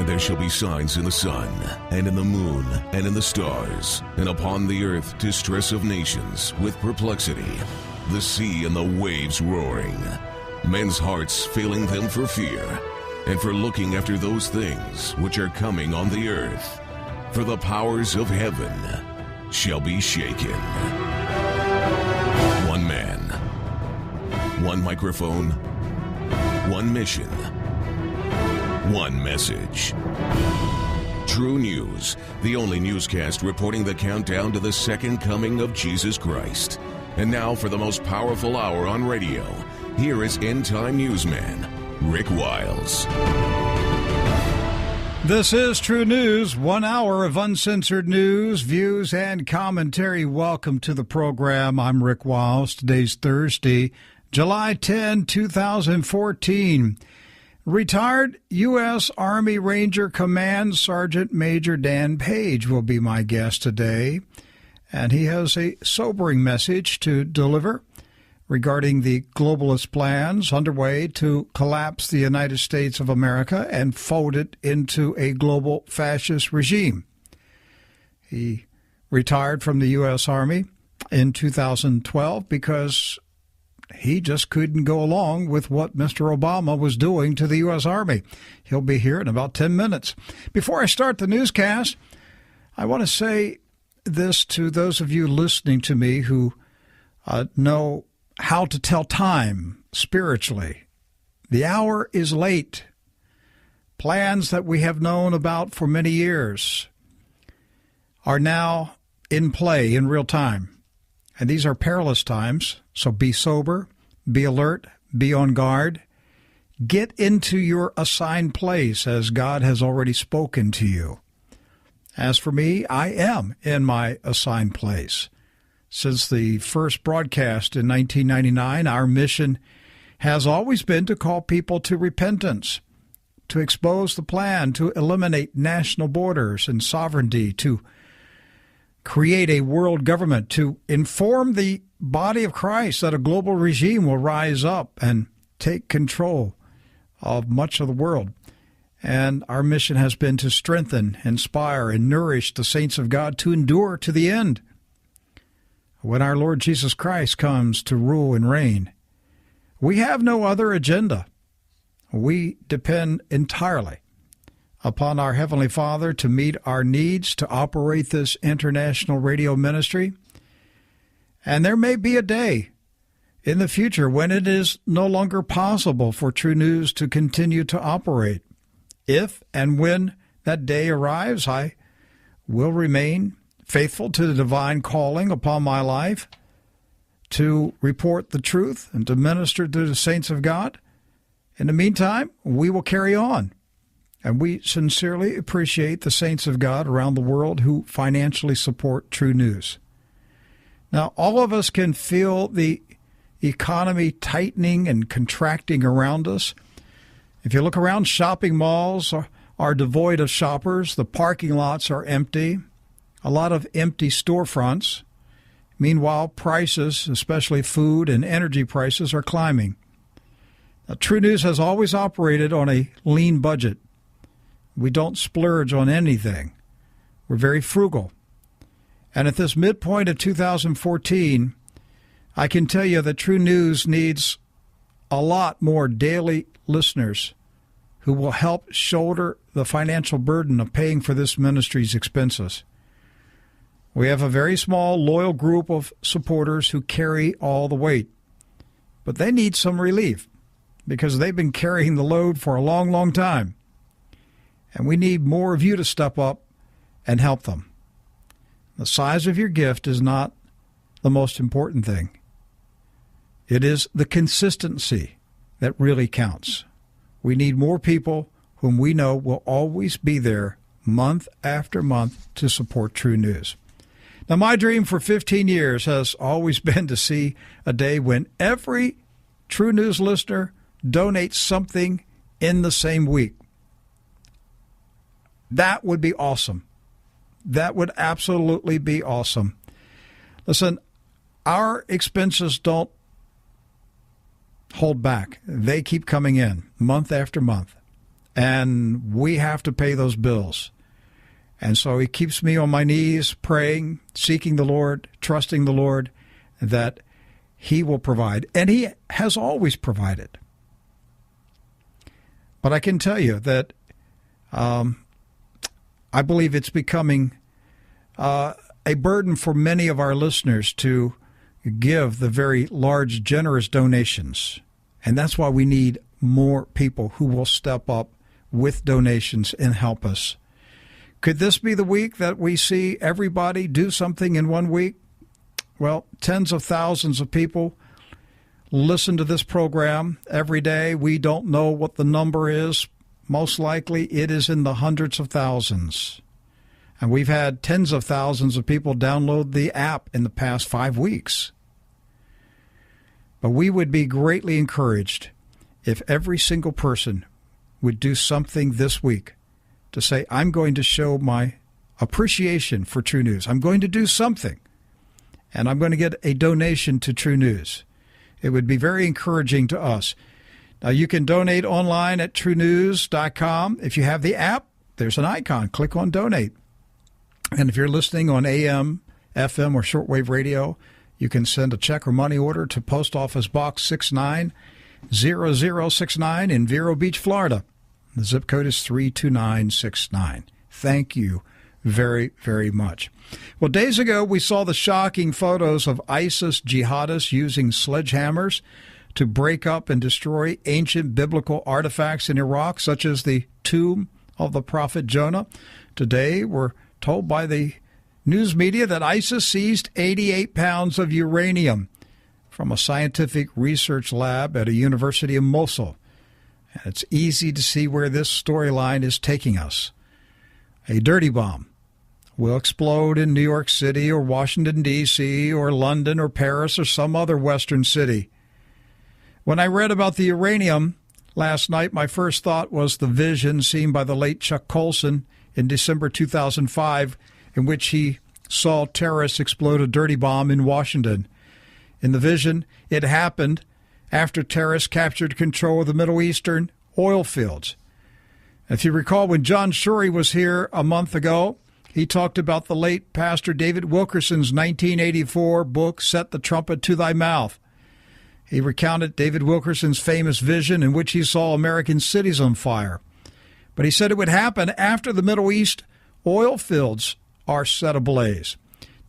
And there shall be signs in the sun, and in the moon, and in the stars, and upon the earth distress of nations, with perplexity, the sea and the waves roaring, men's hearts failing them for fear, and for looking after those things which are coming on the earth. For the powers of heaven shall be shaken. One man, one microphone, one mission, one message. TruNews, the only newscast reporting the countdown to the second coming of Jesus Christ. And now for the most powerful hour on radio, here is end-time newsman Rick Wiles. This is TruNews, 1 hour of uncensored news, views, and commentary. Welcome to the program. I'm Rick Wiles. Today's Thursday, July 10, 2014. Retired U.S. Army Ranger Command Sergeant Major Dan Page will be my guest today, and he has a sobering message to deliver regarding the globalist plans underway to collapse the United States of America and fold it into a global fascist regime. He retired from the U.S. Army in 2012 because he just couldn't go along with what Mr. Obama was doing to the U.S. Army. He'll be here in about 10 minutes. Before I start the newscast, I want to say this to those of you listening to me who know how to tell time spiritually. The hour is late. Plans that we have known about for many years are now in play in real time. And these are perilous times, so be sober, be alert, be on guard. Get into your assigned place as God has already spoken to you. As for me, I am in my assigned place. Since the first broadcast in 1999, our mission has always been to call people to repentance, to expose the plan to eliminate national borders and sovereignty, to create a world government, to inform the body of Christ that a global regime will rise up and take control of much of the world. And our mission has been to strengthen, inspire, and nourish the saints of God to endure to the end. When our Lord Jesus Christ comes to rule and reign, we have no other agenda. We depend entirely upon our Heavenly Father to meet our needs, to operate this international radio ministry. And there may be a day in the future when it is no longer possible for TruNews to continue to operate. If and when that day arrives, I will remain faithful to the divine calling upon my life to report the truth and to minister to the saints of God. In the meantime, we will carry on. And we sincerely appreciate the saints of God around the world who financially support TruNews. Now, all of us can feel the economy tightening and contracting around us. If you look around, shopping malls are devoid of shoppers. The parking lots are empty. A lot of empty storefronts. Meanwhile, prices, especially food and energy prices, are climbing. Now, TruNews has always operated on a lean budget. We don't splurge on anything. We're very frugal. And at this midpoint of 2014, I can tell you that TruNews needs a lot more daily listeners who will help shoulder the financial burden of paying for this ministry's expenses. We have a very small, loyal group of supporters who carry all the weight. But they need some relief because they've been carrying the load for a long, long time. And we need more of you to step up and help them. The size of your gift is not the most important thing. It is the consistency that really counts. We need more people whom we know will always be there month after month to support TruNews. Now, my dream for 15 years has always been to see a day when every TruNews listener donates something in the same week. That would be awesome. That would absolutely be awesome. Listen, our expenses don't hold back. They keep coming in month after month. and we have to pay those bills. And so he keeps me on my knees, praying, seeking the Lord, trusting the Lord that he will provide. And he has always provided. But I can tell you that I believe it's becoming a burden for many of our listeners to give the very large, generous donations. And that's why we need more people who will step up with donations and help us. Could this be the week that we see everybody do something in 1 week? Well, tens of thousands of people listen to this program every day. We don't know what the number is. Most likely it is in the hundreds of thousands. And we've had tens of thousands of people download the app in the past 5 weeks. But we would be greatly encouraged if every single person would do something this week to say, I'm going to show my appreciation for True News. I'm going to do something, and I'm going to get a donation to True News. It would be very encouraging to us. Now, you can donate online at TruNews.com. If you have the app, there's an icon. Click on Donate. And if you're listening on AM, FM, or shortwave radio, you can send a check or money order to Post Office Box 690069 in Vero Beach, Florida. The zip code is 32969. Thank you very, very much. Well, days ago, we saw the shocking photos of ISIS jihadists using sledgehammers to break up and destroy ancient biblical artifacts in Iraq, such as the tomb of the prophet Jonah. Today, we're told by the news media that ISIS seized 88 pounds of uranium from a scientific research lab at a university in Mosul. And it's easy to see where this storyline is taking us. A dirty bomb will explode in New York City or Washington, D.C., or London or Paris or some other Western city. When I read about the uranium last night, my first thought was the vision seen by the late Chuck Colson in December 2005, in which he saw terrorists explode a dirty bomb in Washington. In the vision, it happened after terrorists captured control of the Middle Eastern oil fields. If you recall, when John Shorey was here a month ago, he talked about the late Pastor David Wilkerson's 1984 book, Set the Trumpet to Thy Mouth. He recounted David Wilkerson's famous vision in which he saw American cities on fire. But he said it would happen after the Middle East oil fields are set ablaze.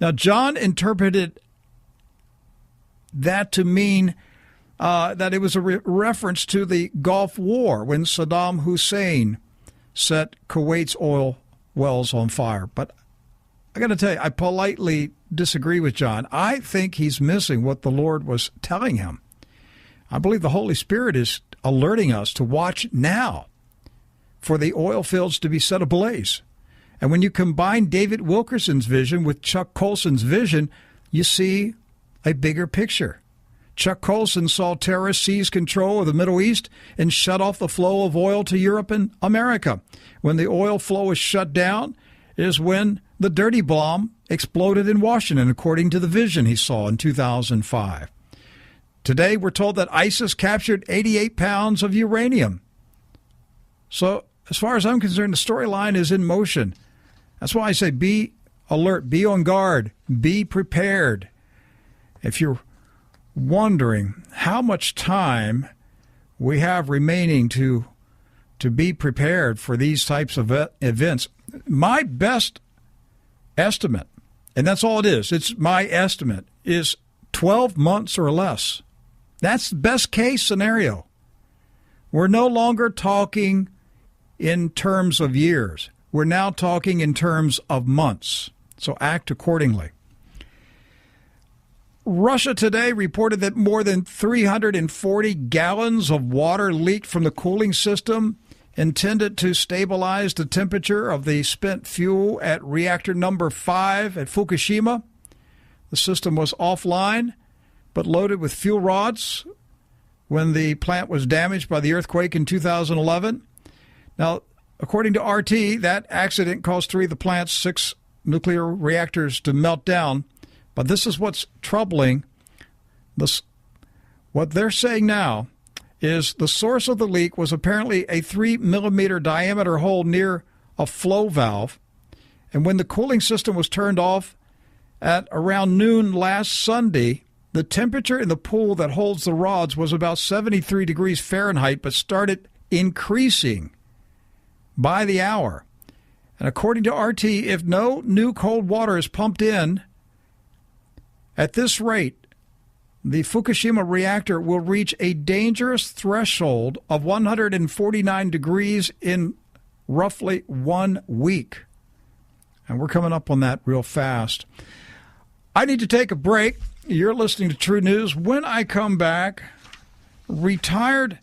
Now, John interpreted that to mean that it was a reference to the Gulf War when Saddam Hussein set Kuwait's oil wells on fire. But I got to tell you, I politely disagree with John. I think he's missing what the Lord was telling him. I believe the Holy Spirit is alerting us to watch now for the oil fields to be set ablaze. And when you combine David Wilkerson's vision with Chuck Colson's vision, you see a bigger picture. Chuck Colson saw terrorists seize control of the Middle East and shut off the flow of oil to Europe and America. When the oil flow is shut down is when the dirty bomb exploded in Washington, according to the vision he saw in 2005. Today, we're told that ISIS captured 88 pounds of uranium. So, as far as I'm concerned, the storyline is in motion. That's why I say be alert, be on guard, be prepared. If you're wondering how much time we have remaining to be prepared for these types of events, my best estimate, and that's all it is, it's my estimate, is 12 months or less. That's the best case scenario. We're no longer talking in terms of years. We're now talking in terms of months. So act accordingly. Russia today reported that more than 340 gallons of water leaked from the cooling system intended to stabilize the temperature of the spent fuel at reactor number 5 at Fukushima. The system was offline, but loaded with fuel rods when the plant was damaged by the earthquake in 2011. Now, according to RT, that accident caused 3 of the plant's 6 nuclear reactors to melt down. But this is what's troubling. What they're saying now is the source of the leak was apparently a 3-millimeter diameter hole near a flow valve. And when the cooling system was turned off at around noon last Sunday, the temperature in the pool that holds the rods was about 73 degrees Fahrenheit, but started increasing by the hour. And according to RT, if no new cold water is pumped in at this rate, the Fukushima reactor will reach a dangerous threshold of 149 degrees in roughly 1 week. And we're coming up on that real fast. I need to take a break. You're listening to True News. When I come back, retired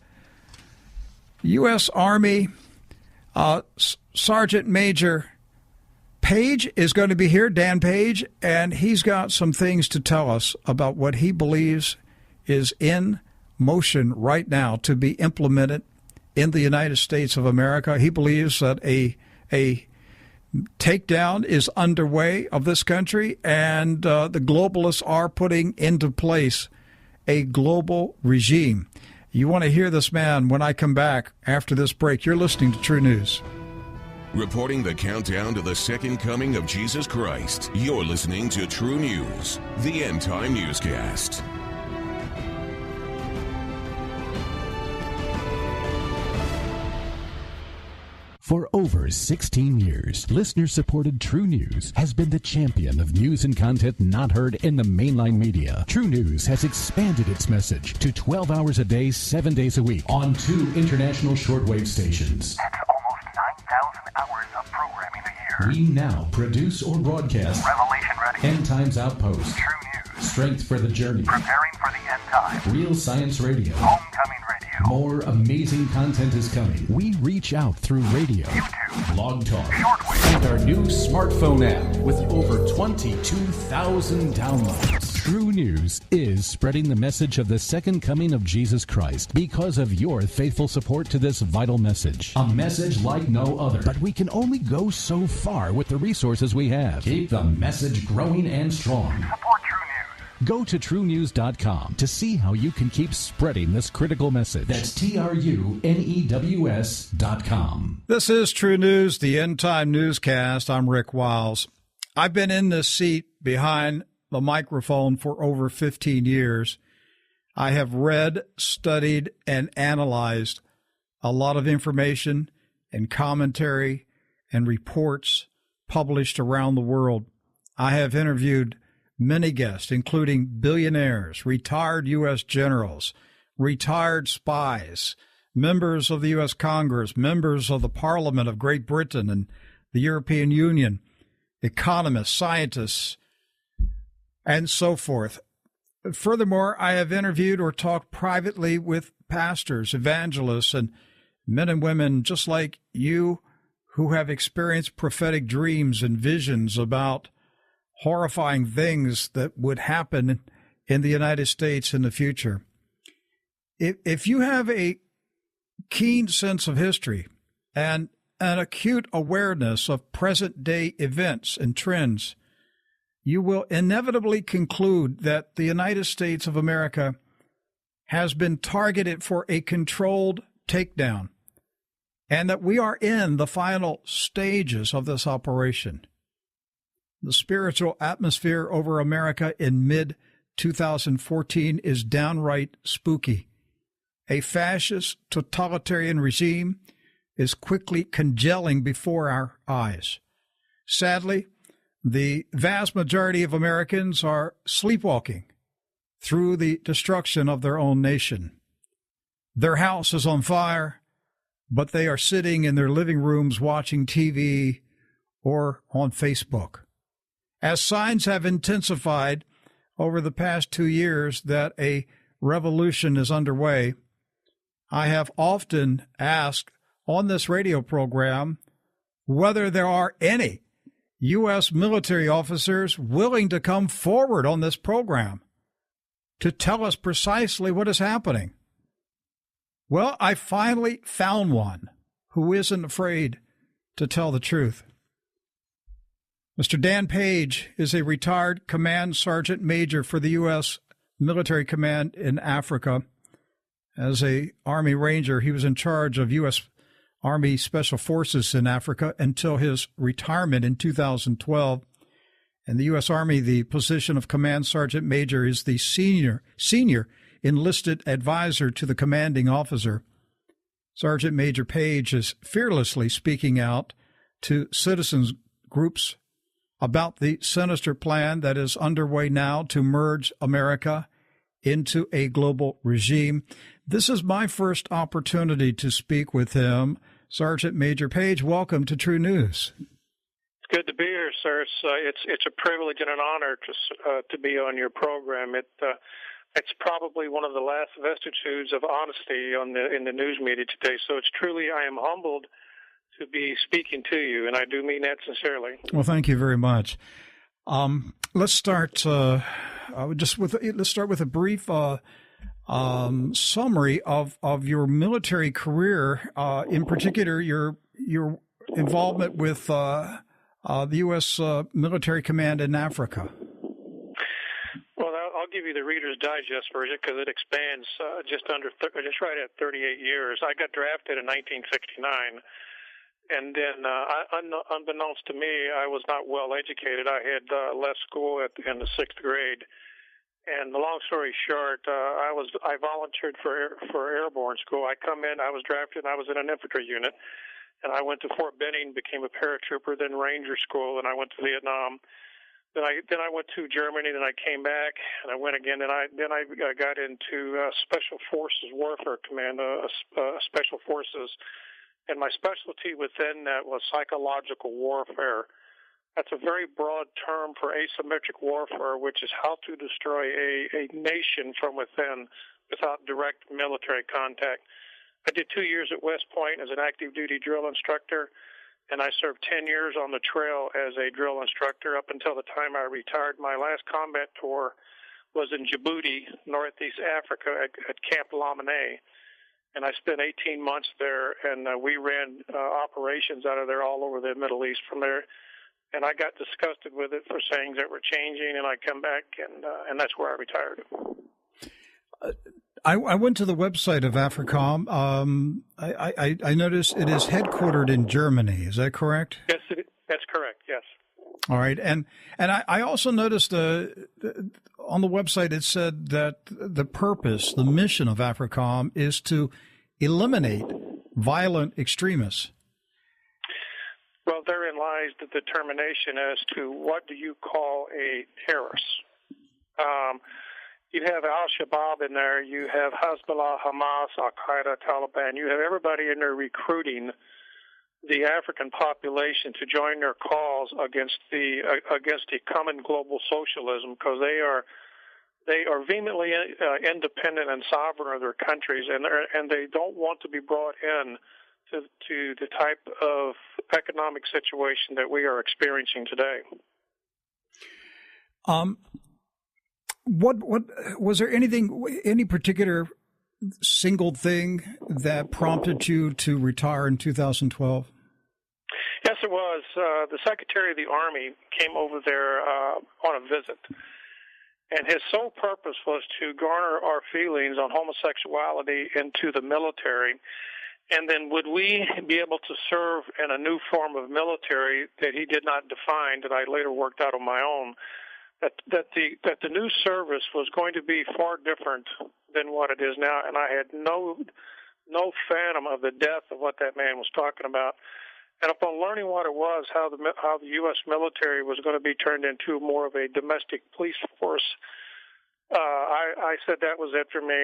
U.S. Army Sergeant Major Page is going to be here, Dan Page, and he's got some things to tell us about what he believes is in motion right now to be implemented in the United States of America. He believes that a takedown is underway of this country, and the globalists are putting into place a global regime. You want to hear this man when I come back after this break. You're listening to True News. Reporting the countdown to the second coming of Jesus Christ, you're listening to True News, the end-time newscast. For over 16 years, listener-supported True News has been the champion of news and content not heard in the mainline media. True News has expanded its message to 12 hours a day, 7 days a week on 2 international shortwave stations. That's almost 9,000 hours of programming a year. We now produce or broadcast Revelation Ready, End Times Outpost, True News, Strength for the Journey, Preparing for the End Time, Real Science Radio, Homecoming Radio, More amazing content is coming. We reach out through radio, YouTube, Blog Talk, Shortwave, and our new smartphone app with over 22,000 downloads. True News is spreading the message of the second coming of Jesus Christ because of your faithful support to this vital message. A message like no other. But we can only go so far with the resources we have. Keep the message growing and strong. Support True News. Go to TruNews.com to see how you can keep spreading this critical message. That's TruNews.com. This is True News, the end-time newscast. I'm Rick Wiles. I've been in this seat behind the microphone for over 15 years. I have read, studied, and analyzed a lot of information and commentary and reports published around the world. I have interviewed many guests, including billionaires, retired U.S. generals, retired spies, members of the U.S. Congress, members of the Parliament of Great Britain and the European Union, economists, scientists, and so forth. Furthermore, I have interviewed or talked privately with pastors, evangelists, and men and women just like you who have experienced prophetic dreams and visions about horrifying things that would happen in the United States in the future. If you have a keen sense of history and an acute awareness of present-day events and trends, you will inevitably conclude that the United States of America has been targeted for a controlled takedown and that we are in the final stages of this operation. The spiritual atmosphere over America in mid-2014 is downright spooky. A fascist totalitarian regime is quickly congealing before our eyes. Sadly, the vast majority of Americans are sleepwalking through the destruction of their own nation. Their house is on fire, but they are sitting in their living rooms watching TV or on Facebook. As signs have intensified over the past 2 years that a revolution is underway, I have often asked on this radio program whether there are any U.S. military officers willing to come forward on this program to tell us precisely what is happening. Well, I finally found one who isn't afraid to tell the truth. Mr. Dan Page is a retired command sergeant major for the U.S. military command in Africa. As a Army Ranger, he was in charge of U.S. Army Special Forces in Africa until his retirement in 2012. In the U.S. Army, the position of Command Sergeant Major is the senior enlisted advisor to the commanding officer. Sergeant Major Page is fearlessly speaking out to citizens groups about the sinister plan that is underway now to merge America into a global regime. This is my first opportunity to speak with him. Sergeant Major Page, welcome to True News. It's good to be here, sir. It's a privilege and an honor to be on your program. It's probably one of the last vestiges of honesty in the news media today. So it's truly, I am humbled to be speaking to you, and I do mean that sincerely. Well, thank you very much. Let's start let's start with a brief summary of your military career, in particular your involvement with the U.S. Military Command in Africa. Well, I'll give you the Reader's Digest version because it expands just right at 38 years. I got drafted in 1969. And then, unbeknownst to me, I was not well educated. I had left school in the 6th grade. And the long story short, I volunteered for airborne school. I come in, I was drafted, and I was in an infantry unit. And I went to Fort Benning, became a paratrooper, then Ranger School, and I went to Vietnam. Then I went to Germany, then I came back, and I went again. Then I got into Special Forces Warfare Command, Special Forces. And my specialty within that was psychological warfare. That's a very broad term for asymmetric warfare, which is how to destroy a nation from within without direct military contact. I did 2 years at West Point as an active duty drill instructor, and I served 10 years on the trail as a drill instructor up until the time I retired. My last combat tour was in Djibouti, Northeast Africa, at Camp Lamine. And I spent 18 months there, and we ran operations out of there all over the Middle East from there. And I got disgusted with it for things that were changing, and I come back, and that's where I retired. I went to the website of AFRICOM. I noticed it is headquartered in Germany. Is that correct? Yes, that's correct, yes. All right. And I also noticed on the website it said that the purpose, the mission of AFRICOM is to eliminate violent extremists. Well, therein lies the determination as to what do you call a terrorist. You have Al-Shabaab in there, you have Hezbollah, Hamas, Al-Qaeda, Taliban. You have everybody in there recruiting the African population to join their cause against the common global socialism, because they are vehemently independent and sovereign of their countries, and they don't want to be brought in to the type of economic situation that we are experiencing today. What was there any particular single thing that prompted you to retire in 2012? Yes, it was. The Secretary of the Army came over there on a visit, and his sole purpose was to garner our feelings on homosexuality into the military, and then would we be able to serve in a new form of military that he did not define, that I later worked out on my own, that the new service was going to be far different than what it is now, and I had no phantom of the depth of what that man was talking about. And upon learning what it was, how the U.S. military was going to be turned into more of a domestic police force, I said that was it for me,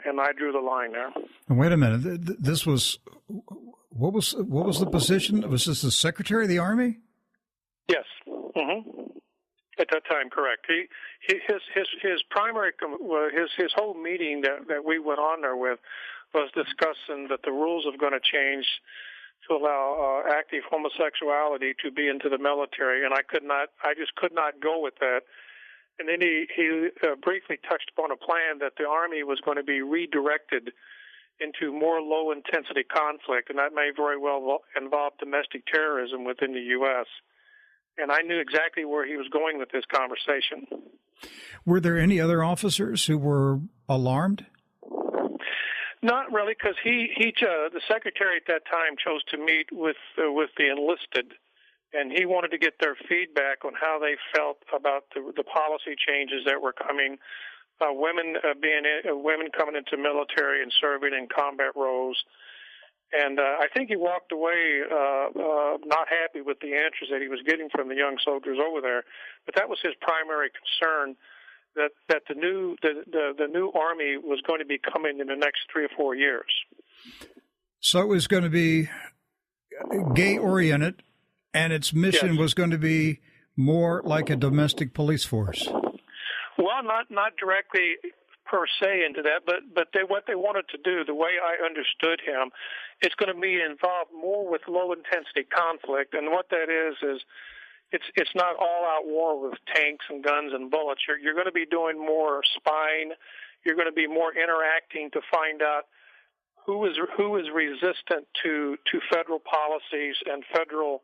and I drew the line there. Wait a minute. This was what was the position? Was this the Secretary of the Army? Yes. Mm-hmm. At that time, correct. His primary his whole meeting that we went on there with was discussing that the rules are going to change to allow active homosexuality to be into the military, and I just could not go with that. And then he briefly touched upon a plan that the Army was going to be redirected into more low-intensity conflict, and that may very well involve domestic terrorism within the U.S., and I knew exactly where he was going with this conversation. Were there any other officers who were alarmed? Not really, because the secretary at that time chose to meet with the enlisted, and he wanted to get their feedback on how they felt about the policy changes that were coming. Women coming into military and serving in combat roles. And I think he walked away not happy with the answers that he was getting from the young soldiers over there. But that was his primary concern, that the new army was going to be coming in the next 3 or 4 years. So it was going to be gay oriented, and its mission was going to be more like a domestic police force. Well, not directly per se into that, but what they wanted to do, the way I understood him, it's going to be involved more with low intensity conflict, and what that is it's not all out war with tanks and guns and bullets. You're going to be doing more spying. You're going to be more interacting to find out who is resistant to federal policies and federal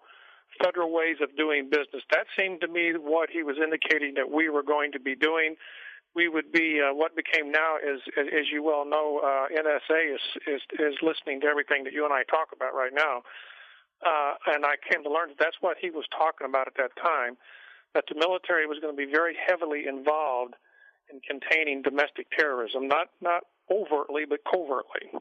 ways of doing business. That seemed to me what he was indicating that we were going to be doing. We would be what became now is, as you well know, NSA is listening to everything that you and I talk about right now. And I came to learn that's what he was talking about at that time, that the military was going to be very heavily involved in containing domestic terrorism, not overtly, but covertly.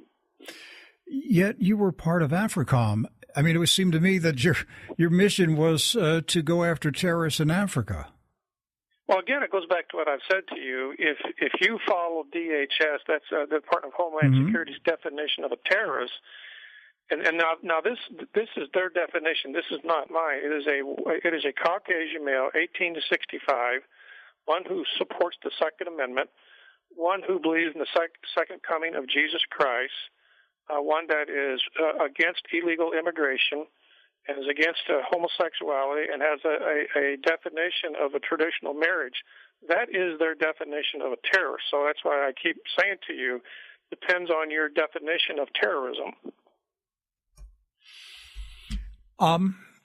Yet you were part of AFRICOM. I mean, it would seem to me that your mission was to go after terrorists in Africa. Well, again, it goes back to what I've said to you. If you follow DHS, that's the Department of Homeland Security's definition of a terrorist, and now this is their definition. This is not mine. It is a Caucasian male, 18 to 65, one who supports the Second Amendment, one who believes in the second coming of Jesus Christ, one that is against illegal immigration and is against homosexuality and has a definition of a traditional marriage. That is their definition of a terrorist. So that's why I keep saying to you, depends on your definition of terrorism.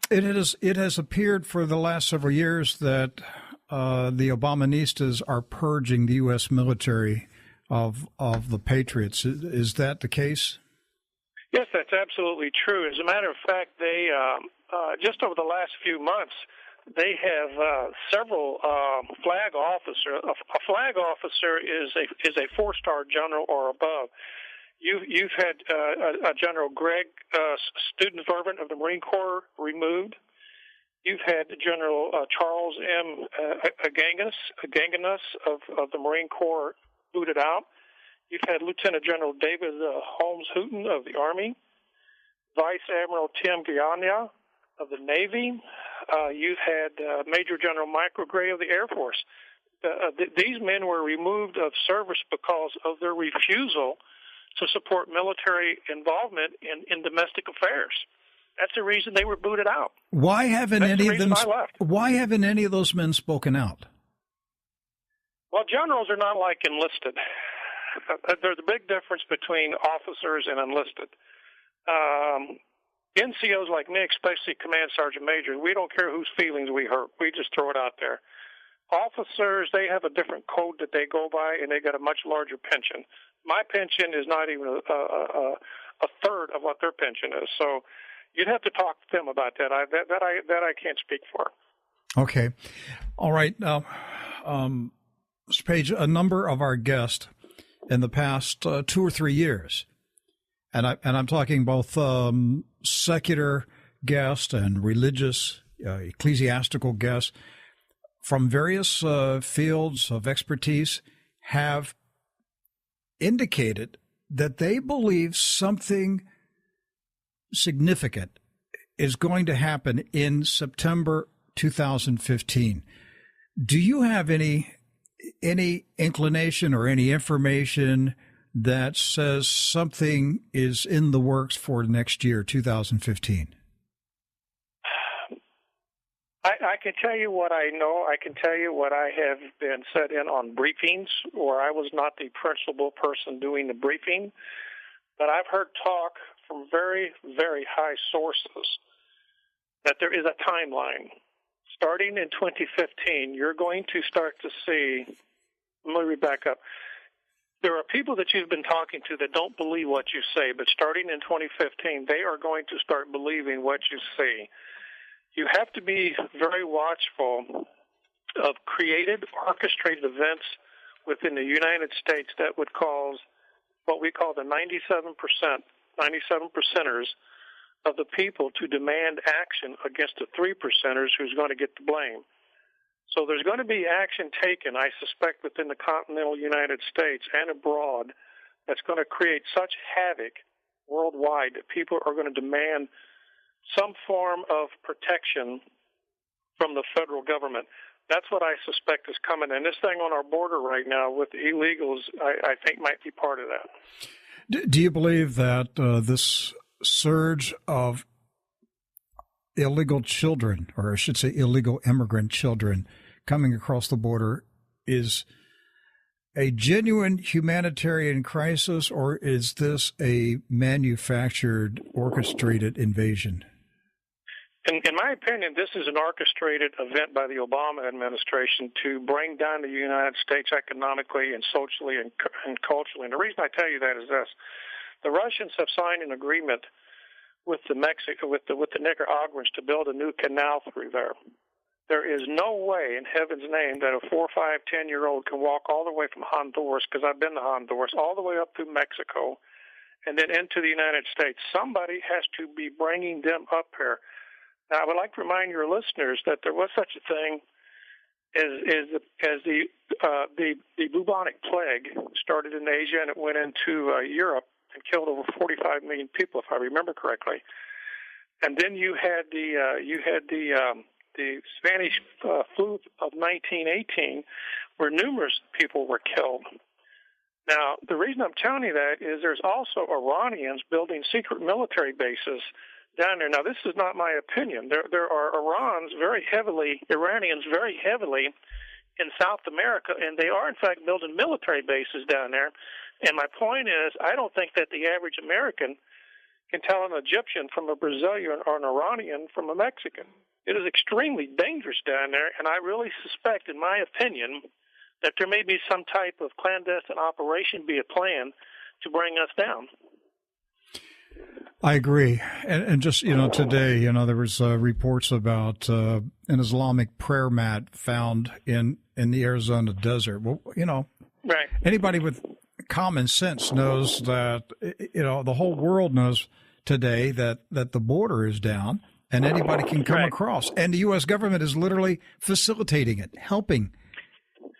It has appeared for the last several years that the Obaministas are purging the U.S. military of the patriots. Is that the case? Yes, that's absolutely true. As a matter of fact, they just over the last few months, they have several flag officers. A flag officer is a 4-star general or above. You've had a General Greg, student servant of the Marine Corps, removed. You've had General Charles M. Aganganis of the Marine Corps booted out. You've had Lieutenant General David Holmes Hooton of the Army, Vice Admiral Tim Giania of the Navy. You've had Major General Michael Gray of the Air Force. These men were removed of service because of their refusal to support military involvement in domestic affairs. That's the reason they were booted out. Why haven't any of those men spoken out? Well, generals are not like enlisted. There's a big difference between officers and enlisted. NCOs like me, especially Command Sergeant Major, we don't care whose feelings we hurt. We just throw it out there. Officers, they have a different code that they go by, and they got a much larger pension. My pension is not even a third of what their pension is. So you'd have to talk to them about that. I can't speak for. Okay. All right. Now, Mr. Page, a number of our guests in the past 2 or 3 years, and I'm talking both secular guests and religious, ecclesiastical guests from various fields of expertise, have indicated that they believe something significant is going to happen in September 2015. Do you have any inclination or any information that says something is in the works for next year, 2015? I can tell you what I know. I can tell you what I have been set in on briefings, where I was not the principal person doing the briefing, but I've heard talk from very, very high sources that there is a timeline. Starting in 2015, you're going to start to see, let me back up. There are people that you've been talking to that don't believe what you say, but starting in 2015, they are going to start believing what you say. You have to be very watchful of created, orchestrated events within the United States that would cause what we call the 97 percenters of the people to demand action against the 3 percenters who's going to get the blame. So there's going to be action taken, I suspect, within the continental United States and abroad that's going to create such havoc worldwide that people are going to demand some form of protection from the federal government. That's what I suspect is coming. And this thing on our border right now with the illegals, I think might be part of that. Do you believe that this surge of illegal children, or I should say illegal immigrant children, coming across the border is a genuine humanitarian crisis, or is this a manufactured, orchestrated invasion? In my opinion, this is an orchestrated event by the Obama administration to bring down the United States economically and socially and culturally. And the reason I tell you that is this. The Russians have signed an agreement with the Nicaraguans to build a new canal through there. There is no way in heaven's name that a 4, 5, 10-year-old can walk all the way from Honduras, because I've been to Honduras, all the way up through Mexico and then into the United States. Somebody has to be bringing them up here. Now, I would like to remind your listeners that there was such a thing as the bubonic plague started in Asia, and it went into Europe and killed over 45 million people, if I remember correctly. And then you had the Spanish flu of 1918, where numerous people were killed. Now, the reason I'm telling you that is there's also Iranians building secret military bases down there. Now, this is not my opinion. There are Iranians very heavily in South America, and they are, in fact, building military bases down there. And my point is, I don't think that the average American can tell an Egyptian from a Brazilian or an Iranian from a Mexican. It is extremely dangerous down there, and I really suspect, in my opinion, that there may be some type of clandestine operation be a plan to bring us down. I agree. And just, today, there was reports about an Islamic prayer mat found in the Arizona desert. Well, right. Anybody with common sense knows that, the whole world knows today that the border is down and anybody can come across. And the U.S. government is literally facilitating it, helping,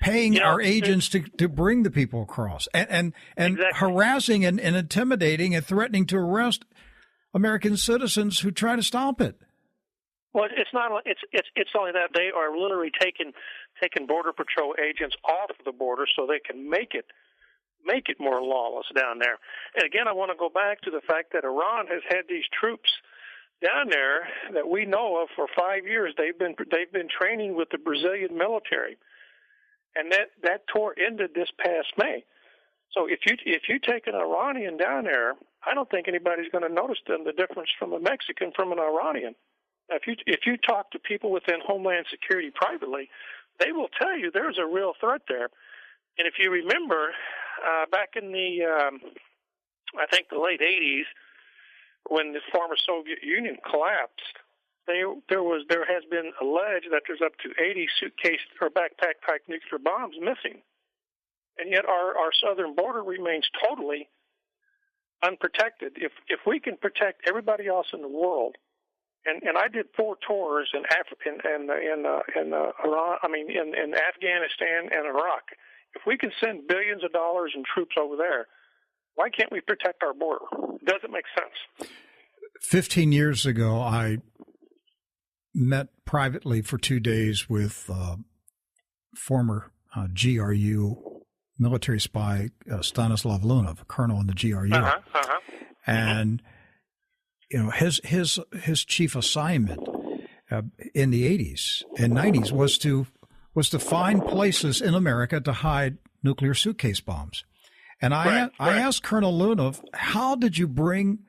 paying our agents to bring the people across and exactly. Harassing and intimidating and threatening to arrest American citizens who try to stop it. Well, it's not. It's only that they are literally taking Border Patrol agents off the border so they can make it more lawless down there. And again, I want to go back to the fact that Iran has had these troops down there that we know of for 5 years. They've been training with the Brazilian military, and that tour ended this past May. So if you take an Iranian down there, I don't think anybody's going to notice the difference from a Mexican from an Iranian. Now, if you talk to people within Homeland Security privately, they will tell you there's a real threat there. And if you remember, back in I think the late 80s, when the former Soviet Union collapsed, there has been alleged that there's up to 80 suitcase or backpack-type nuclear bombs missing. And yet our southern border remains totally unprotected. If we can protect everybody else in the world, and I did 4 tours in in Afghanistan and Iraq. If we can send billions of dollars in troops over there, why can't we protect our border? Doesn't make sense. 15 years ago, I met privately for 2 days with former GRU military spy Stanislav Lunov, colonel in the GRU, and his chief assignment in the 80s and 90s was to find places in America to hide nuclear suitcase bombs. And I asked Colonel Lunov, how did you bring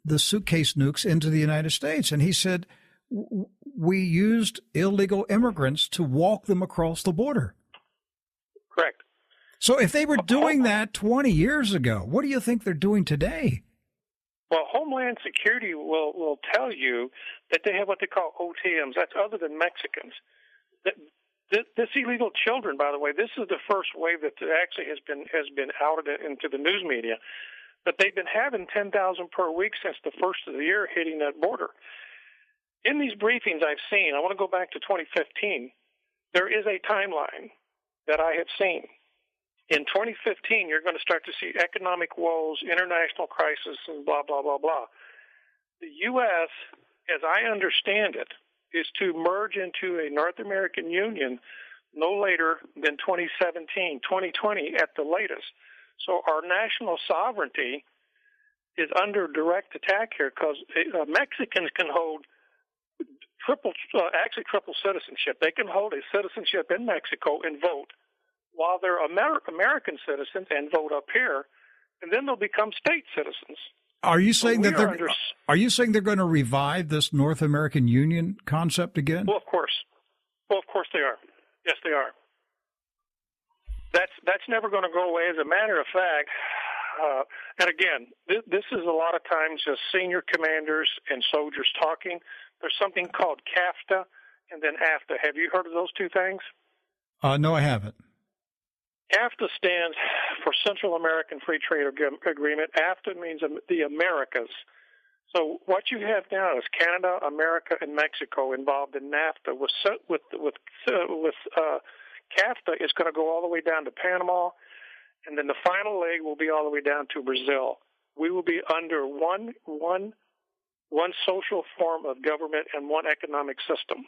the suitcase nukes into the United States? And he said, we used illegal immigrants to walk them across the border. Correct. So if they were doing that 20 years ago, what do you think they're doing today? Well, Homeland Security will tell you that they have what they call OTMs. That's other than Mexicans. This illegal children, by the way, this is the first wave that actually has been outed into the news media. But they've been having 10,000 per week since the first of the year hitting that border. In these briefings I've seen, I want to go back to 2015, there is a timeline that I have seen. In 2015, you're going to start to see economic woes, international crisis, and blah, blah, blah, blah. The U.S., as I understand it, is to merge into a North American Union no later than 2017, 2020 at the latest. So our national sovereignty is under direct attack here because Mexicans can hold triple citizenship. They can hold a citizenship in Mexico and vote, while they're American citizens and vote up here, and then they'll become state citizens. Are you saying Are you saying they're going to revive this North American Union concept again? Well, of course. Well, of course they are. Yes, they are. That's never going to go away. As a matter of fact, and again, this is a lot of times just senior commanders and soldiers talking. There's something called CAFTA and then AFTA. Have you heard of those two things? No, I haven't. AFTA stands for Central American Free Trade Agreement. AFTA means the Americas. So what you have now is Canada, America, and Mexico involved in NAFTA. With CAFTA, it's going to go all the way down to Panama, and then the final leg will be all the way down to Brazil. We will be under one social form of government and one economic system.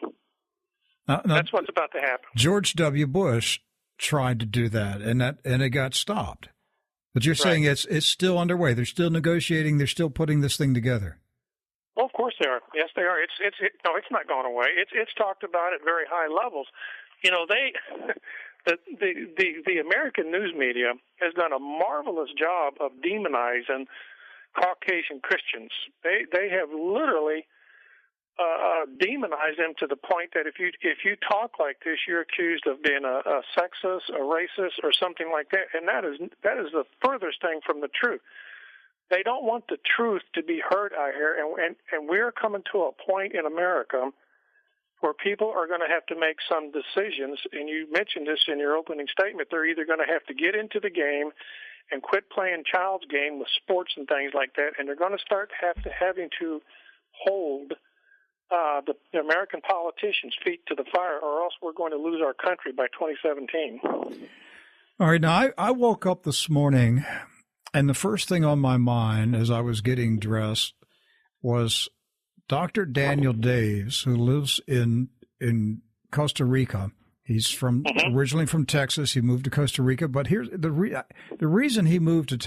Now, that's what's about to happen. George W. Bush tried to do that, and it got stopped. But you're saying it's still underway. They're still negotiating. They're still putting this thing together. Well, of course they are. Yes, they are. No, it's not going away. It's talked about at very high levels. You know, the American news media has done a marvelous job of demonizing Caucasian Christians. They have literally demonize them to the point that if you talk like this, you're accused of being a sexist, a racist, or something like that, and that is the furthest thing from the truth. They don't want the truth to be heard out here, and we're coming to a point in America where people are going to have to make some decisions, and you mentioned this in your opening statement. They're either going to have to get into the game and quit playing child's game with sports and things like that, and they're going to start having to hold the American politicians' feet to the fire, or else we're going to lose our country by 2017. All right. Now, I woke up this morning, and the first thing on my mind as I was getting dressed was Dr. Daniel Daves, who lives in Costa Rica. He's originally from Texas. He moved to Costa Rica, but here's the reason he moved to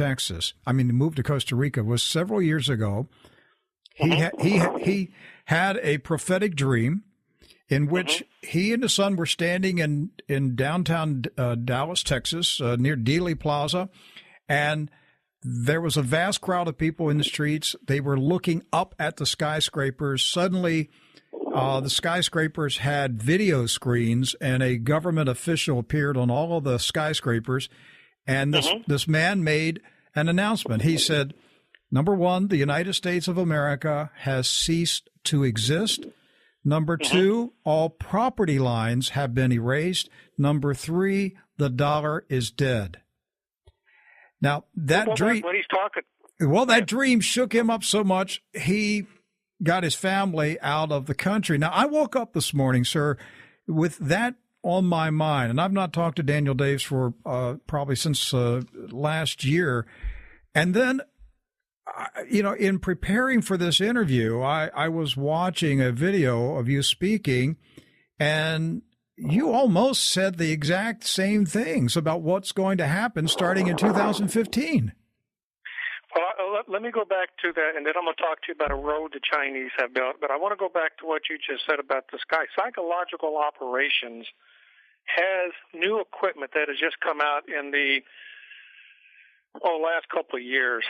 Costa Rica was several years ago. He had a prophetic dream in which he and his son were standing in downtown Dallas, Texas, near Dealey Plaza, and there was a vast crowd of people in the streets. They were looking up at the skyscrapers. Suddenly, the skyscrapers had video screens, and a government official appeared on all of the skyscrapers, and this man made an announcement. He said, number one, the United States of America has ceased to exist. Number two, all property lines have been erased. Number three, the dollar is dead. Now, that dream shook him up so much, he got his family out of the country. Now, I woke up this morning, sir, with that on my mind, and I've not talked to Daniel Daves for probably since last year. And then, in preparing for this interview, I was watching a video of you speaking, and you almost said the exact same things about what's going to happen starting in 2015. Well, let me go back to that, and then I'm going to talk to you about a road the Chinese have built. But I want to go back to what you just said about the sky. Psychological Operations has new equipment that has just come out in the last couple of years,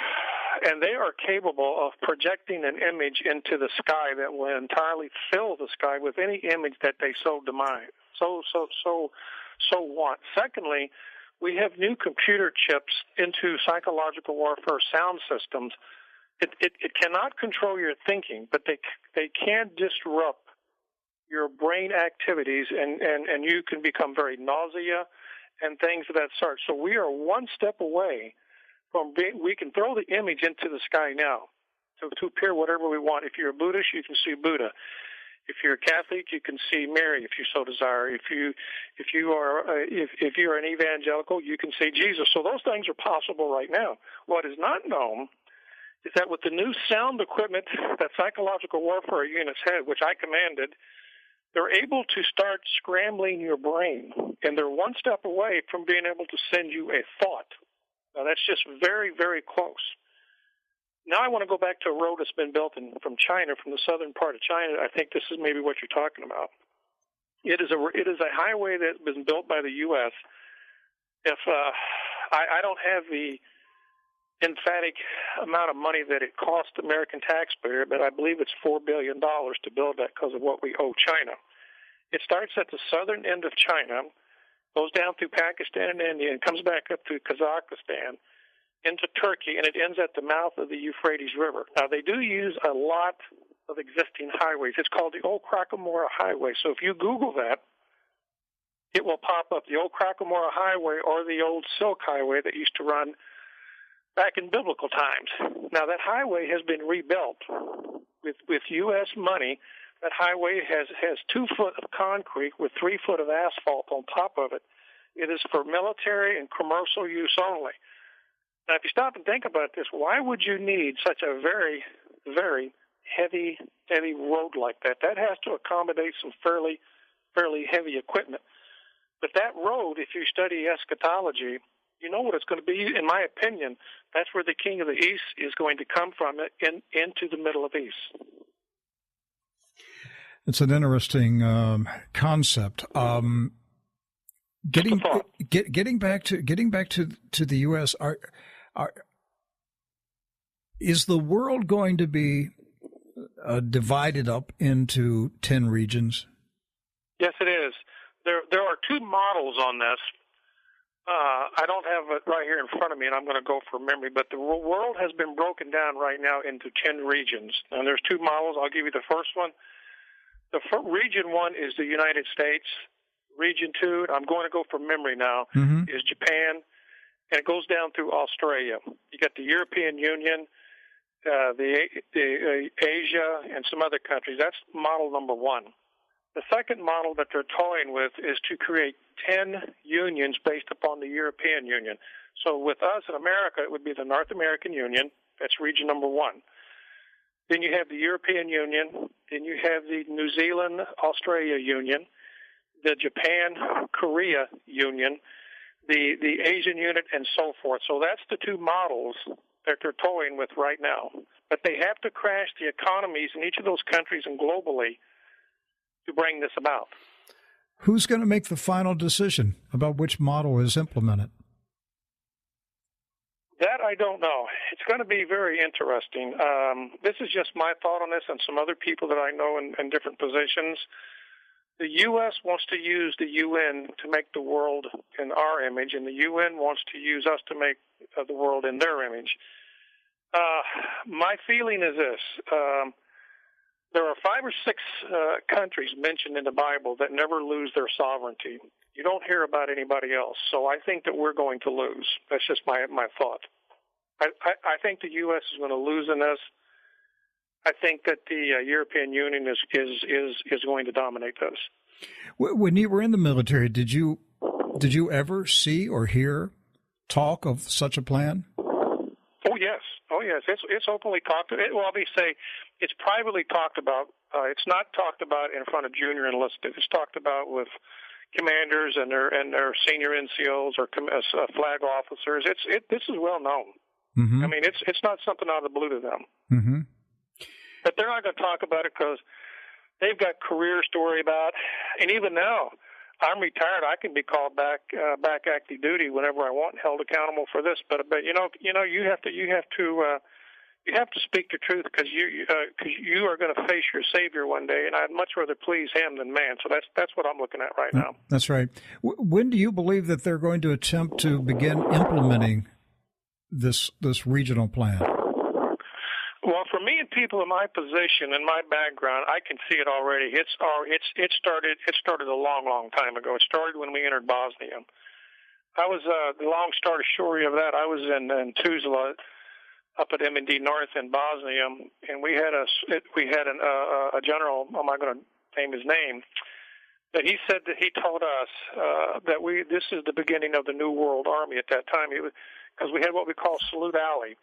and they are capable of projecting an image into the sky that will entirely fill the sky with any image that they so want. Secondly, We have new computer chips into psychological warfare sound systems. It cannot control your thinking, but they can disrupt your brain activities, and you can become very nausea and things of that sort. So we are one step away from we can throw the image into the sky now to appear whatever we want. If you're a Buddhist, you can see Buddha. If you're a Catholic, you can see Mary if you so desire. If you are an evangelical, you can see Jesus. So those things are possible right now. What is not known is that with the new sound equipment that psychological warfare units had, which I commanded, they're able to start scrambling your brain, and they're one step away from being able to send you a thought. Now, that's just very, very close. Now I want to go back to a road that's been built from China, from the southern part of China. I think this is maybe what you're talking about. It is a highway that's been built by the U.S. If I don't have the emphatic amount of money that it cost the American taxpayer, but I believe it's $4 billion to build that because of what we owe China. It starts at the southern end of China, goes down through Pakistan and India, and comes back up through Kazakhstan into Turkey, and it ends at the mouth of the Euphrates River. Now, they do use a lot of existing highways. It's called the Old Crackamora Highway. So if you Google that, it will pop up the Old Crackamora Highway or the Old Silk Highway that used to run back in biblical times. Now, that highway has been rebuilt with U.S. money. That highway has 2 foot of concrete with 3 foot of asphalt on top of it. It is for military and commercial use only. Now, if you stop and think about this, why would you need such a very, very heavy road like that? That has to accommodate some fairly heavy equipment. But that road, if you study eschatology, you know what it's going to be. In my opinion, that's where the King of the East is going to come from, into the middle of East. It's an interesting concept. Getting back to the U.S. Is the world going to be divided up into 10 regions? Yes, it is. There are 2 models on this. I don't have it right here in front of me, and I'm going to go from memory, but the world has been broken down right now into 10 regions. And there's 2 models. I'll give you the first one. The region 1 is the United States. Region 2, I'm going to go from memory now, is Japan, and it goes down through Australia. You got the European Union, the Asia, and some other countries. That's model number 1. The second model that they're toying with is to create 10 unions based upon the European Union. So with us in America, it would be the North American Union. That's region number 1. Then you have the European Union. Then you have the New Zealand-Australia Union, the Japan-Korea Union, the Asian unit, and so forth. So that's the 2 models that they're toying with right now. But they have to crash the economies in each of those countries and globally to bring this about. Who's going to make the final decision about which model is implemented? That I don't know. It's going to be very interesting. This is just my thought on this and some other people that I know in different positions. The U.S. wants to use the UN to make the world in our image, and the UN wants to use us to make the world in their image. My feeling is this. There are 5 or 6 countries mentioned in the Bible that never lose their sovereignty. You don't hear about anybody else. So I think that we're going to lose. That's just my thought. I think the U.S. is going to lose in this. I think that the European Union is going to dominate this. When you were in the military, did you ever see or hear talk of such a plan? Oh yes. It's openly talked about. Well, let me say, it's privately talked about. It's not talked about in front of junior enlisted. It's talked about with commanders and their senior NCOs or flag officers. This is well known. Mm-hmm. I mean, it's not something out of the blue to them. Mm-hmm. But they're not going to talk about it because they've got career story about. And even now, I'm retired. I can be called back active duty whenever I want, held accountable for this. But you have to You have to speak the truth because you are going to face your Savior one day, and I'd much rather please Him than man. So that's what I'm looking at right now. That's right. When do you believe that they're going to attempt to begin implementing this regional plan? Well, for me and people in my position and my background, I can see it already. It started a long time ago. It started when we entered Bosnia. I was the long story of that. I was in Tuzla, up at M&D North in Bosnia, and we had a general. I'm not going to name his name, but he said that he told us that this is the beginning of the New World Army at that time. Because we had what we call Salute Alley.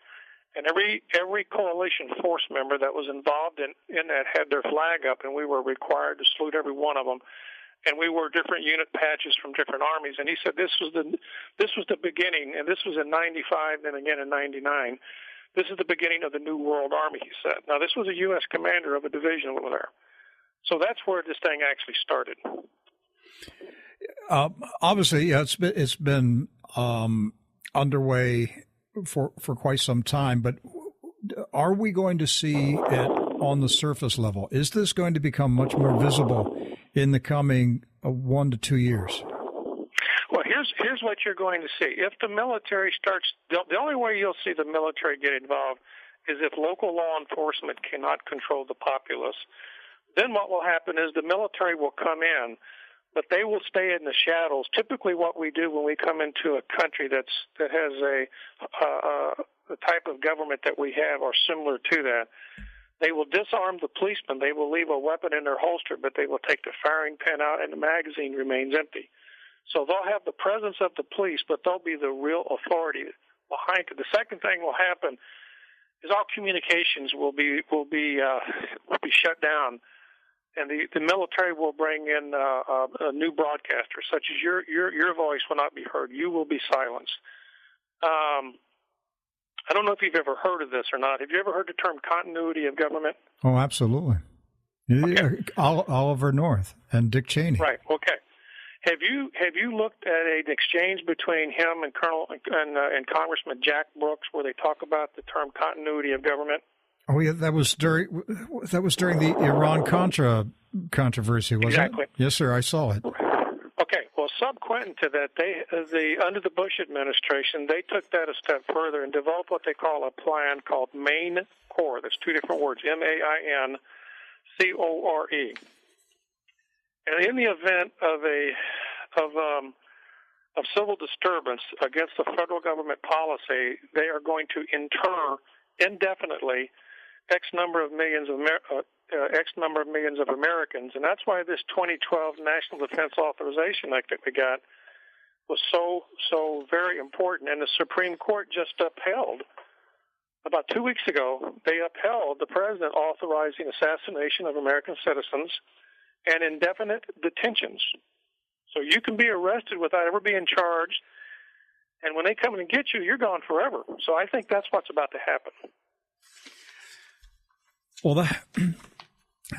And every coalition force member that was involved in that had their flag up, and we were required to salute every one of them. And we wore different unit patches from different armies. And he said this was the beginning, and this was in '95, then again in '99. This is the beginning of the New World Army, he said. Now, this was a U.S. commander of a division over there. So that's where this thing actually started. Obviously, yeah, it's been underway for quite some time, but are we going to see it on the surface level? Is this going to become much more visible in the coming 1 to 2 years? Well, here's what you're going to see. If the military starts, the only way you'll see the military get involved is if local law enforcement cannot control the populace. Then what will happen is the military will come in, but they will stay in the shadows. Typically what we do when we come into a country that has the type of government that we have or similar to that, they will disarm the policeman. They will leave a weapon in their holster, but they will take the firing pin out and the magazine remains empty. So they'll have the presence of the police, but they'll be the real authority behind it. The second thing will happen is all communications will be shut down. And the military will bring in a new broadcaster, such as your voice will not be heard. You will be silenced. I don't know if you've ever heard of this or not. Have you ever heard the term continuity of government? Oh, absolutely. Okay. Oliver North and Dick Cheney. Right. Okay. Have you looked at an exchange between him and Congressman Jack Brooks where they talk about the term continuity of government? Oh yeah, that was during the Iran-Contra controversy, wasn't exactly. it? Yes, sir. I saw it. Okay. Well, subsequent to that, under the Bush administration, they took that a step further and developed what they call a plan called Main Core. That's two different words: MAINCORE. And in the event of civil disturbance against the federal government policy, they are going to inter indefinitely X number of millions of Americans, and that's why this 2012 National Defense Authorization Act that we got was so very important. And the Supreme Court just upheld about 2 weeks ago. They upheld the president authorizing assassination of American citizens and indefinite detentions. So you can be arrested without ever being charged, and when they come in and get you, you're gone forever. So I think that's what's about to happen. Well,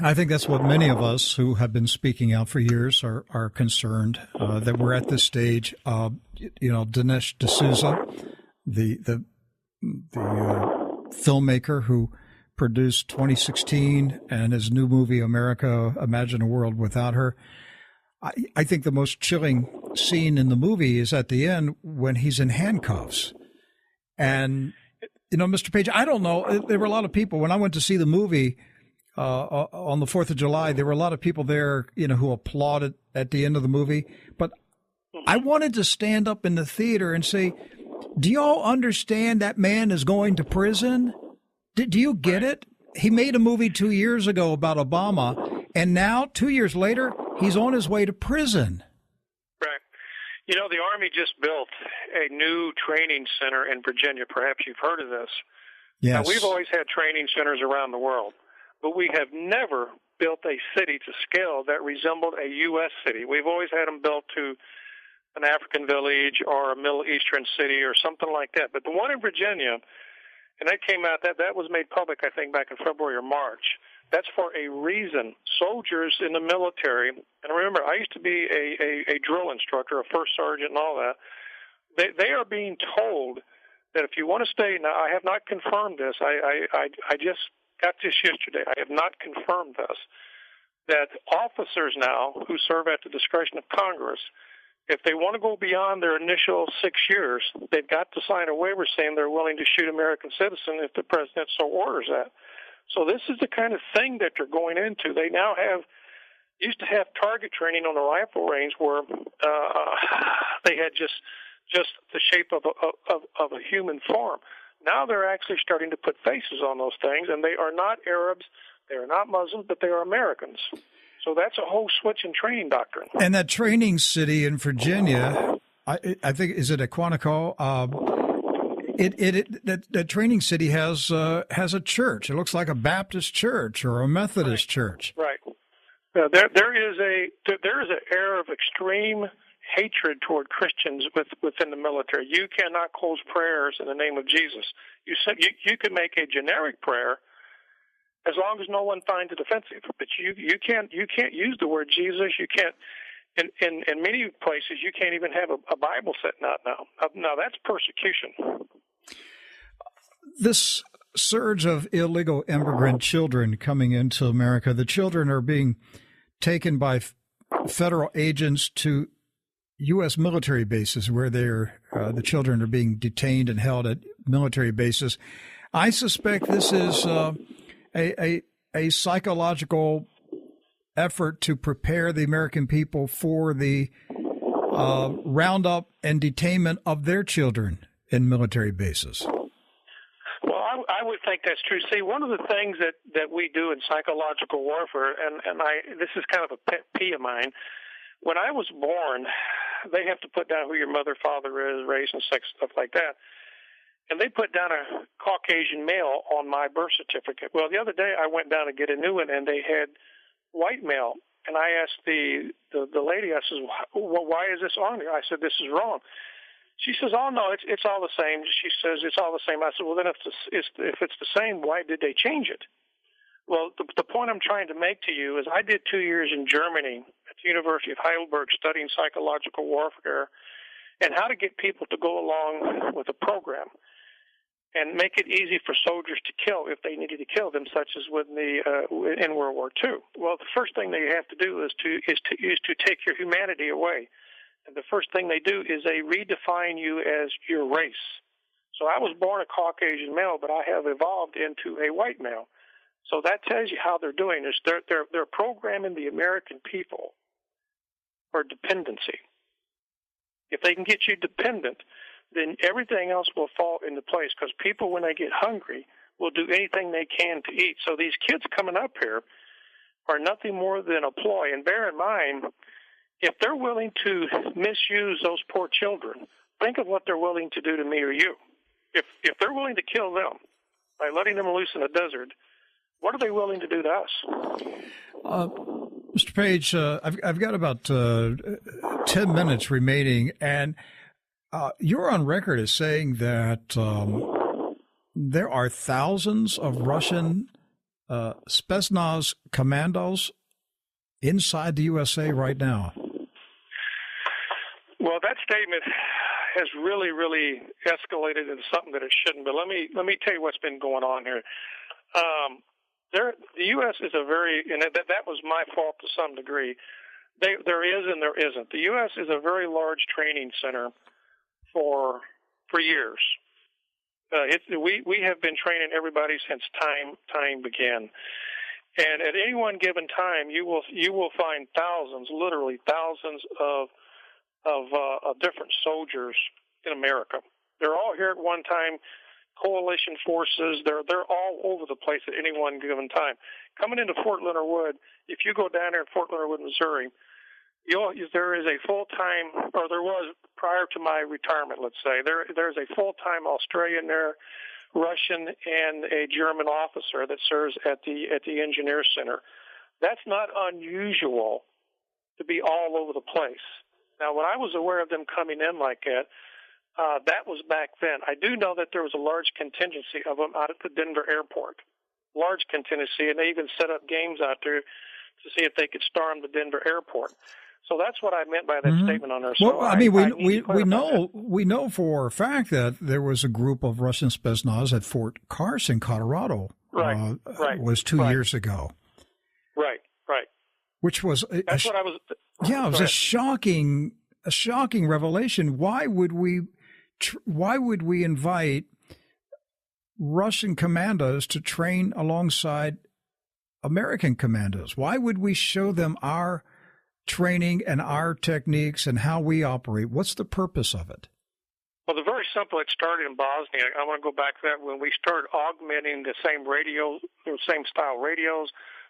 I think that's what many of us who have been speaking out for years are concerned, that we're at this stage. Dinesh D'Souza, the filmmaker who produced 2016 and his new movie, America, Imagine a World Without Her. I think the most chilling scene in the movie is at the end when he's in handcuffs. And, Mr. Page, I don't know. There were a lot of people. When I went to see the movie on the 4th of July, there were a lot of people there, who applauded at the end of the movie. But I wanted to stand up in the theater and say, do y'all understand that man is going to prison? Do you get it? He made a movie 2 years ago about Obama, and now, 2 years later, he's on his way to prison. Right. The Army just built a new training center in Virginia. Perhaps you've heard of this. Yes. Now, we've always had training centers around the world, but we have never built a city to scale that resembled a U.S. city. We've always had them built to an African village or a Middle Eastern city or something like that. But the one in Virginia, and that came out, that was made public, I think, back in February or March. That's for a reason. Soldiers in the military, and remember, I used to be a drill instructor, a first sergeant and all that, they are being told that if you want to stay, now I have not confirmed this. I just got this yesterday. I have not confirmed this. That officers now who serve at the discretion of Congress, if they want to go beyond their initial 6 years, they've got to sign a waiver saying they're willing to shoot American citizens if the president so orders that. So this is the kind of thing that they're going into. They now used to have target training on the rifle range where they had just the shape of a human form. Now they're actually starting to put faces on those things, and they are not Arabs, they are not Muslims, but they are Americans. So that's a whole switch in training doctrine. And that training city in Virginia, I think, is it at Quantico? That training city has a church. It looks like a Baptist church or a Methodist church. Right. There is an air of extreme hatred toward Christians within the military. You cannot close prayers in the name of Jesus. You can make a generic prayer as long as no one finds it offensive, but you can't use the word Jesus. You can't. In many places, you can't even have a Bible sitting out now. Now that's persecution. This surge of illegal immigrant children coming into America, the children are being taken by federal agents to U.S. military bases where the children are being detained and held at military bases. I suspect this is a psychological effort to prepare the American people for the roundup and detainment of their children in military bases. Well, I would think that's true. See, one of the things that we do in psychological warfare, and this is kind of a pet peeve of mine. When I was born, they have to put down who your mother, father is, race, and sex, stuff like that. And they put down a Caucasian male on my birth certificate. Well, the other day I went down to get a new one, and they had white male. And I asked the lady, I said, well, why is this on here? I said, this is wrong. She says, oh, no, it's all the same. She says, it's all the same. I said, well, then if it's the same, why did they change it? Well, the point I'm trying to make to you is I did 2 years in Germany at the University of Heidelberg studying psychological warfare and how to get people to go along with a program and make it easy for soldiers to kill if they needed to kill them, such as in World War II. Well, the first thing they have to do is to take your humanity away. And the first thing they do is they redefine you as your race. So I was born a Caucasian male, but I have evolved into a white male. So that tells you how they're doing this. They're programming the American people for dependency. If they can get you dependent, then everything else will fall into place, because people, when they get hungry, will do anything they can to eat. So these kids coming up here are nothing more than a ploy. And bear in mind, if they're willing to misuse those poor children, think of what they're willing to do to me or you. If they're willing to kill them by letting them loose in the desert, what are they willing to do to us? Mr. Page, I've got about 10 minutes remaining, and you're on record as saying that there are thousands of Russian Spetsnaz commandos inside the USA right now. Well, that statement has really, really escalated into something that it shouldn't. But let me tell you what's been going on here. The U.S. is and that was my fault to some degree. There is and there isn't. The U.S. is a very large training center for years. We have been training everybody since time began. And at any one given time, you will find thousands, literally thousands of different soldiers in America. They're all here at one time. Coalition forces, they're all over the place at any one given time. Coming into Fort Leonard Wood, if you go down there in Fort Leonard Wood, Missouri, there is a full-time, or there was prior to my retirement, let's say, there's a full-time Australian there, Russian, and a German officer that serves at the Engineer Center. That's not unusual to be all over the place. Now, when I was aware of them coming in like that, that was back then. I do know that there was a large contingency of them out at the Denver airport, large contingency, and they even set up games out there to see if they could storm the Denver airport. So that's what I meant by that statement on there. Well, So I mean, we know for a fact that there was a group of Russian Spetsnaz at Fort Carson, Colorado. Right. Was 2 years ago. Right. Which was that's what I was. Yeah, it was a shocking revelation. Why would we invite Russian commandos to train alongside American commandos? Why would we show them our training and our techniques and how we operate? What's the purpose of it? Well, the very simple. It started in Bosnia. I want to go back to that when we started augmenting the same style radios,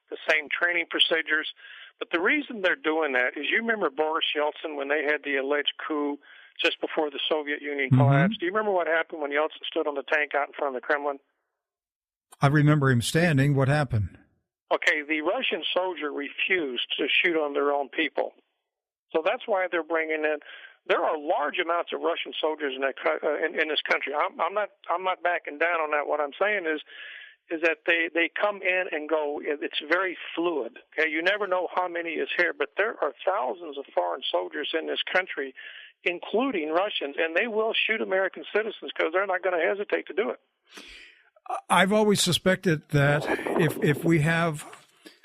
the same training procedures. But the reason they're doing that is, you remember Boris Yeltsin when they had the alleged coup just before the Soviet Union collapsed. Do you remember what happened when Yeltsin stood on the tank out in front of the Kremlin? I remember him standing. What happened? Okay, the Russian soldier refused to shoot on their own people. So that's why they're bringing in. There are large amounts of Russian soldiers in this country. I'm not backing down on that. What I'm saying is that they come in and go. It's very fluid. Okay, you never know how many is here, but there are thousands of foreign soldiers in this country, including Russians, and they will shoot American citizens because they're not going to hesitate to do it. I've always suspected that if we have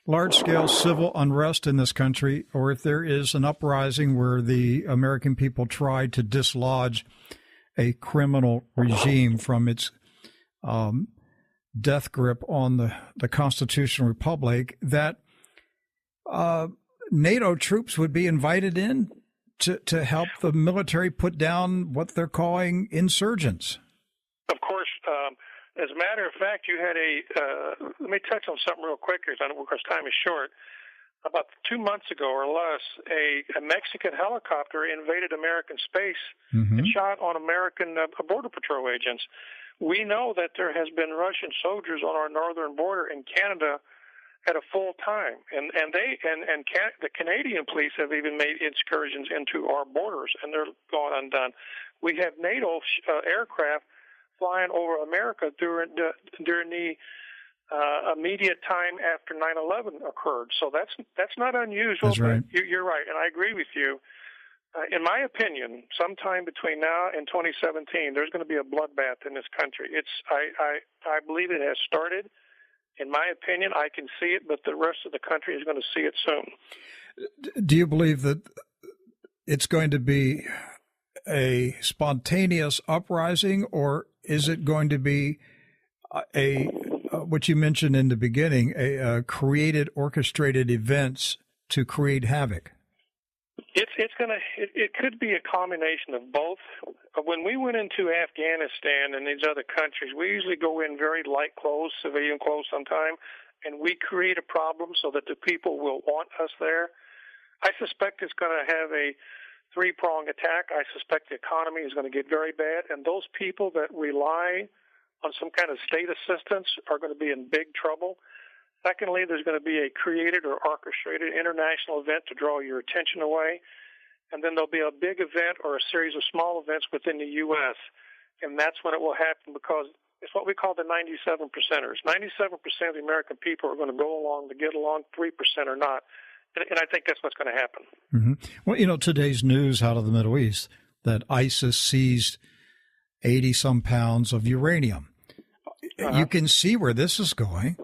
large-scale civil unrest in this country, or if there is an uprising where the American people try to dislodge a criminal regime from its death grip on the constitutional republic, that NATO troops would be invited in to help the military put down what they're calling insurgents. Of course. As a matter of fact, you had let me touch on something real quick here, because time is short. About 2 months ago or less, a Mexican helicopter invaded American space and shot on American Border Patrol agents. We know that there has been Russian soldiers on our northern border in Canada at a full time, and the Canadian police have even made excursions into our borders, and they're going undone. We have NATO aircraft flying over America during the immediate time after 9/11 occurred. So that's not unusual. That's right. You're right, and I agree with you. In my opinion, sometime between now and 2017, there's going to be a bloodbath in this country. I believe it has started. In my opinion, I can see it, but the rest of the country is going to see it soon. Do you believe that it's going to be a spontaneous uprising, or is it going to be what you mentioned in the beginning, a created, orchestrated events to create havoc? It could be a combination of both. When we went into Afghanistan and these other countries, we usually go in very light clothes, civilian clothes sometimes, and we create a problem so that the people will want us there. I suspect it's going to have a three-pronged attack. I suspect the economy is going to get very bad, and those people that rely on some kind of state assistance are going to be in big trouble. Secondly, there's going to be a created or orchestrated international event to draw your attention away. And then there'll be a big event or a series of small events within the U.S., and that's when it will happen, because it's what we call the 97 percenters. 97% of the American people are going to go along to get along, 3% are not. And I think that's what's going to happen. Mm-hmm. Well, today's news out of the Middle East, that ISIS seized 80-some pounds of uranium. You can see where this is going.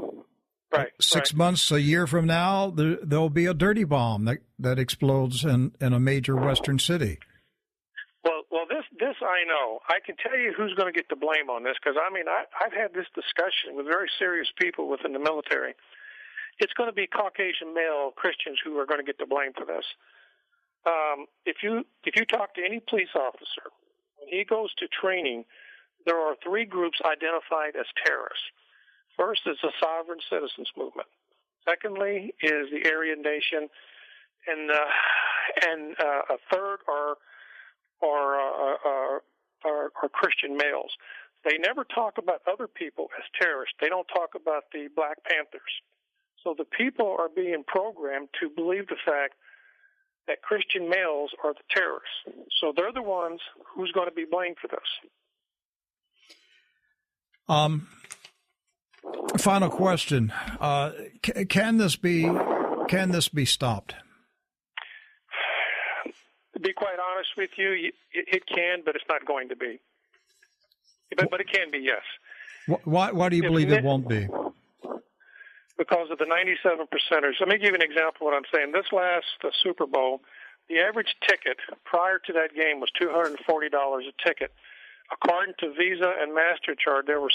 Right. 6 months, a year from now, there'll be a dirty bomb that explodes in a major Western city. Well, this I know. I can tell you who's going to get the blame on this, because, I've had this discussion with very serious people within the military. It's going to be Caucasian male Christians who are going to get the blame for this. If you talk to any police officer, when he goes to training, there are three groups identified as terrorists. First is the sovereign citizens movement. Secondly is the Aryan Nation, and a third are Christian males. They never talk about other people as terrorists. They don't talk about the Black Panthers. So the people are being programmed to believe the fact that Christian males are the terrorists. So they're the ones who's going to be blamed for this. Final question: can this be stopped? with you, it can, but it's not going to be. But it can be, yes. Why do you believe it won't be? Because of the 97 percenters. Let me give you an example of what I'm saying. This last Super Bowl, the average ticket prior to that game was $240 a ticket. According to Visa and MasterCard, there were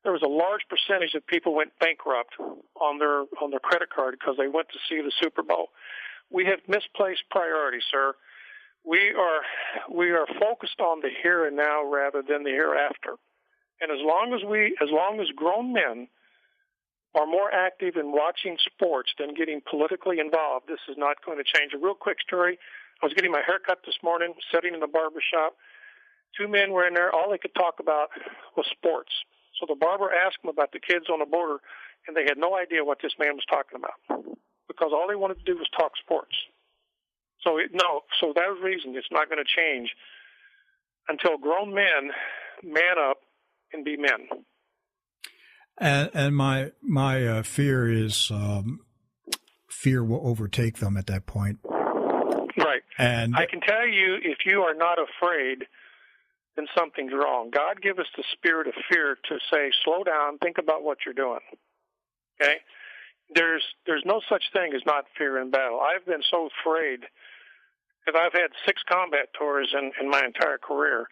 there was a large percentage of people went bankrupt on their credit card because they went to see the Super Bowl. We have misplaced priorities, sir. We are focused on the here and now rather than the hereafter. And as long as grown men are more active in watching sports than getting politically involved, this is not going to change. A real quick story. I was getting my hair cut this morning, sitting in the barber shop. Two men were in there. All they could talk about was sports. So the barber asked them about the kids on the border, and they had no idea what this man was talking about because all they wanted to do was talk sports. So that was the reason it's not going to change until grown men man up and be men. And my fear is fear will overtake them at that point. Right. And I can tell you, if you are not afraid, then something's wrong. God give us the spirit of fear to say, slow down, think about what you're doing. Okay? There's no such thing as not fear in battle. I've been so afraid because I've had 6 combat tours in my entire career,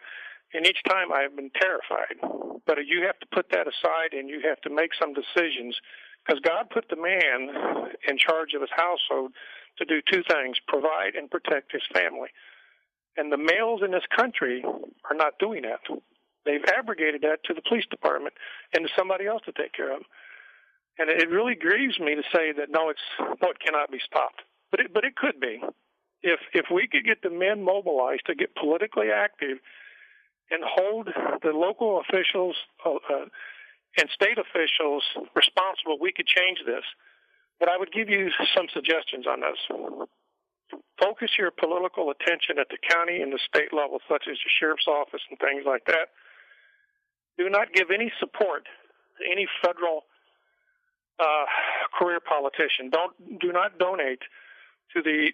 and each time I've been terrified. But you have to put that aside, and you have to make some decisions because God put the man in charge of his household to do 2 things, provide and protect his family. And the males in this country are not doing that. They've abrogated that to the police department and to somebody else to take care of them. And it really grieves me to say that, no, it cannot be stopped. But it could be. If we could get the men mobilized to get politically active and hold the local officials and state officials responsible, we could change this. But I would give you some suggestions on this. Focus your political attention at the county and the state level, such as the sheriff's office and things like that. Do not give any support to any federal career politician. Do not donate to the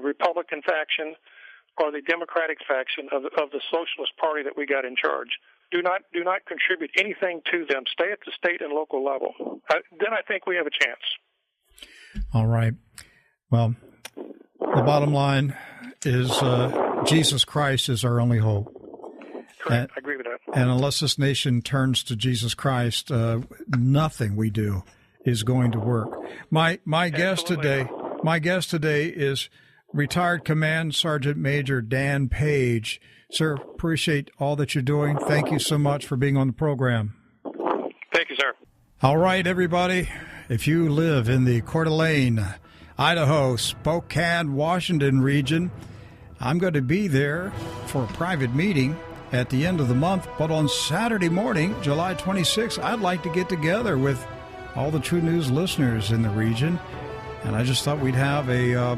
Republican faction or the Democratic faction of the Socialist Party that we got in charge. Do not contribute anything to them. Stay at the state and local level. Then I think we have a chance. All right. Well, the bottom line is Jesus Christ is our only hope. Correct. I agree with that. And unless this nation turns to Jesus Christ, nothing we do is going to work. My guest today is retired Command Sergeant Major Dan Page. Sir, appreciate all that you're doing. Thank you so much for being on the program. Thank you, sir. All right, everybody. If you live in the Coeur d'Alene, Idaho, Spokane, Washington region, I'm going to be there for a private meeting at the end of the month. But on Saturday morning, July 26th, I'd like to get together with all the TruNews listeners in the region. And I just thought we'd have a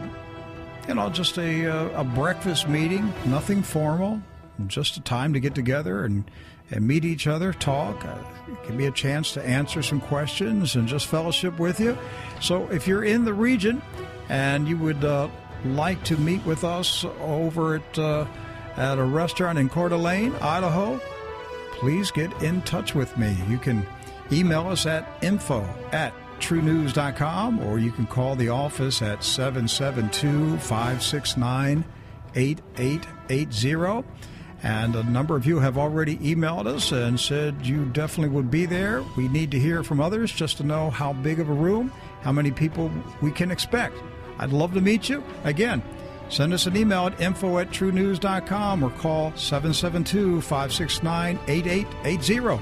breakfast meeting, nothing formal, just a time to get together and meet each other, talk. It can be a chance to answer some questions and just fellowship with you. So if you're in the region and you would like to meet with us over at a restaurant in Coeur d'Alene, Idaho, please get in touch with me. You can email us at info@trunews.com, or you can call the office at 772-569-8880. And a number of you have already emailed us and said you definitely would be there. We need to hear from others just to know how big of a room, how many people we can expect. I'd love to meet you. Again, send us an email at info@trunews.com or call 772-569-8880.